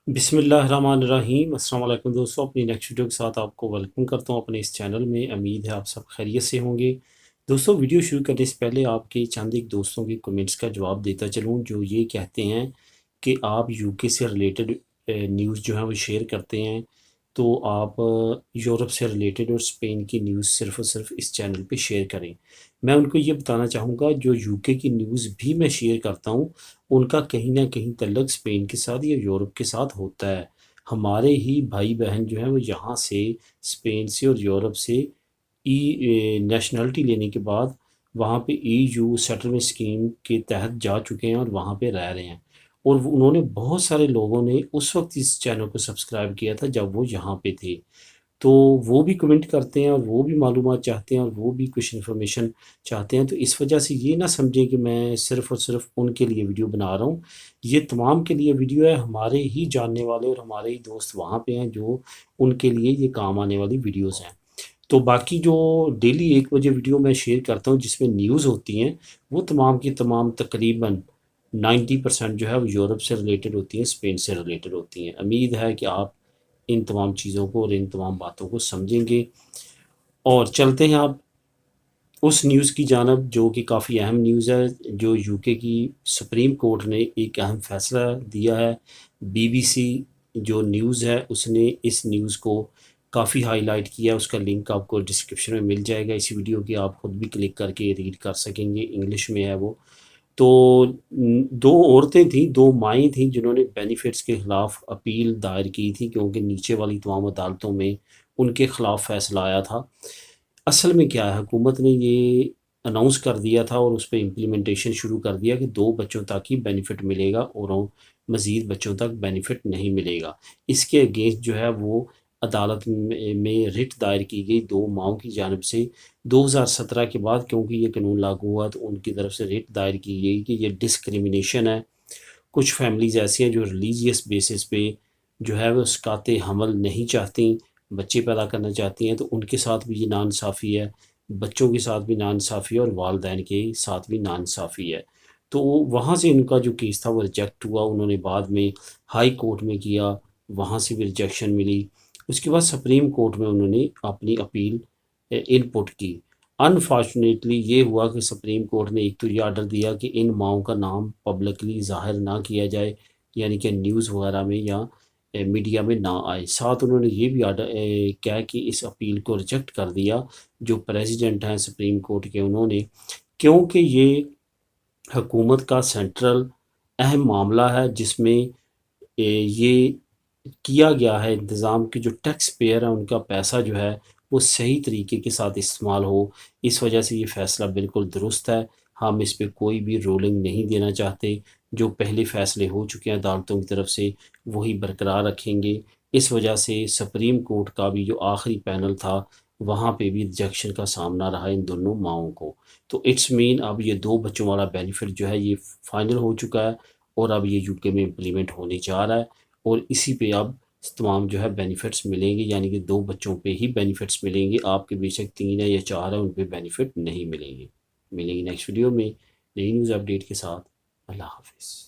بسم اللہ الرحمن الرحیم۔ السلام علیکم دوستوں، اپنی نیکسٹ ویڈیو کے ساتھ آپ کو ویلکم کرتا ہوں اپنے اس چینل میں۔ امید ہے آپ سب خیریت سے ہوں گے۔ دوستوں، ویڈیو شروع کرنے سے پہلے آپ کے چند ایک دوستوں کے کمنٹس کا جواب دیتا چلوں جو یہ کہتے ہیں کہ آپ یو کے سے ریلیٹڈ نیوز جو ہیں وہ شیئر کرتے ہیں، تو آپ یورپ سے ریلیٹڈ اور اسپین کی نیوز صرف اور صرف اس چینل پہ شیئر کریں۔ میں ان کو یہ بتانا چاہوں گا جو یو کے کی نیوز بھی میں شیئر کرتا ہوں ان کا کہیں نہ کہیں تعلق اسپین کے ساتھ یا یورپ کے ساتھ ہوتا ہے۔ ہمارے ہی بھائی بہن جو ہیں وہ یہاں سے اسپین سے اور یورپ سے نیشنلٹی لینے کے بعد وہاں پہ ای یو سیٹلمنٹ اسکیم کے تحت جا چکے ہیں اور وہاں پہ رہ رہے ہیں، اور انہوں نے بہت سارے لوگوں نے اس وقت اس چینل کو سبسکرائب کیا تھا جب وہ یہاں پہ تھے، تو وہ بھی کمنٹ کرتے ہیں اور وہ بھی معلومات چاہتے ہیں اور وہ بھی کچھ انفارمیشن چاہتے ہیں۔ تو اس وجہ سے یہ نہ سمجھیں کہ میں صرف اور صرف ان کے لیے ویڈیو بنا رہا ہوں، یہ تمام کے لیے ویڈیو ہے۔ ہمارے ہی جاننے والے اور ہمارے ہی دوست وہاں پہ ہیں جو ان کے لیے یہ کام آنے والی ویڈیوز ہیں۔ تو باقی جو ڈیلی 1 بجے ویڈیو میں شیئر کرتا ہوں جس میں نیوز ہوتی ہیں، وہ تمام کی تمام تقریباً 90% جو ہے وہ یورپ سے ریلیٹڈ ہوتی ہیں، اسپین سے ریلیٹڈ ہوتی ہیں۔ امید ہے کہ آپ ان تمام چیزوں کو اور ان تمام باتوں کو سمجھیں گے، اور چلتے ہیں آپ اس نیوز کی جانب جو کہ کافی اہم نیوز ہے، جو یو کے کی سپریم کورٹ نے ایک اہم فیصلہ دیا ہے۔ بی بی سی جو نیوز ہے اس نے اس نیوز کو کافی ہائی لائٹ کیا، اس کا لنک آپ کو ڈسکرپشن میں مل جائے گا اسی ویڈیو کی، آپ خود بھی کلک کر کے ریڈ کر سکیں گے، انگلش میں ہے وہ۔ تو دو عورتیں تھیں، دو مائیں تھیں جنہوں نے بینیفٹس کے خلاف اپیل دائر کی تھی، کیونکہ نیچے والی تمام عدالتوں میں ان کے خلاف فیصلہ آیا تھا۔ اصل میں کیا ہے، حکومت نے یہ اناؤنس کر دیا تھا اور اس پہ امپلیمنٹیشن شروع کر دیا کہ 2 بچوں تک ہی بینیفٹ ملے گا اور مزید بچوں تک بینیفٹ نہیں ملے گا۔ اس کے اگینسٹ جو ہے وہ عدالت میں رٹ دائر کی گئی 2 ماؤں کی جانب سے 2017 کے بعد، کیونکہ یہ قانون لاگو ہوا تو ان کی طرف سے رٹ دائر کی گئی کہ یہ ڈسکریمنیشن ہے۔ کچھ فیملیز ایسی ہیں جو ریلیجیس بیسس پہ جو ہے وہ اسقاط حمل نہیں چاہتی، بچے پیدا کرنا چاہتی ہیں، تو ان کے ساتھ بھی یہ ناانصافی ہے، بچوں کے ساتھ بھی ناانصافی ہے اور والدین کے ساتھ بھی ناانصافی ہے۔ تو وہاں سے ان کا جو کیس تھا وہ ریجیکٹ ہوا، انہوں نے بعد میں ہائی کورٹ میں کیا، وہاں سے بھی ریجیکشن ملی، اس کے بعد سپریم کورٹ میں انہوں نے اپنی اپیل ان پٹ کی۔ انفارچونیٹلی یہ ہوا کہ سپریم کورٹ نے ایک تو یہ آرڈر دیا کہ ان ماؤں کا نام پبلکلی ظاہر نہ کیا جائے، یعنی کہ نیوز وغیرہ میں یا میڈیا میں نہ آئے۔ ساتھ انہوں نے یہ بھی آرڈر کیا کہ اس اپیل کو ریجیکٹ کر دیا جو پریزیڈنٹ ہیں سپریم کورٹ کے، انہوں نے، کیونکہ یہ حکومت کا سینٹرل اہم معاملہ ہے جس میں یہ کیا گیا ہے انتظام کہ جو ٹیکس پیئر ہیں ان کا پیسہ جو ہے وہ صحیح طریقے کے ساتھ استعمال ہو۔ اس وجہ سے یہ فیصلہ بالکل درست ہے، ہم اس پہ کوئی بھی رولنگ نہیں دینا چاہتے، جو پہلے فیصلے ہو چکے ہیں عدالتوں کی طرف سے وہی برقرار رکھیں گے۔ اس وجہ سے سپریم کورٹ کا بھی جو آخری پینل تھا وہاں پہ بھی ریجیکشن کا سامنا رہا ان دونوں ماؤں کو۔ تو اٹس مین اب یہ 2 بچوں والا بینیفٹ جو ہے یہ فائنل ہو چکا ہے اور اب یہ یو کے میں امپلیمنٹ ہونے جا رہا ہے، اور اسی پہ اب تمام جو ہے بینیفٹس ملیں گے، یعنی کہ 2 بچوں پہ ہی بینیفٹس ملیں گے، آپ کے بے شک 3 ہے یا 4 ہے ان پہ بینیفٹ نہیں ملیں گے۔ ملیں گے نیکسٹ ویڈیو میں نئی نیوز اپڈیٹ کے ساتھ۔ اللہ حافظ۔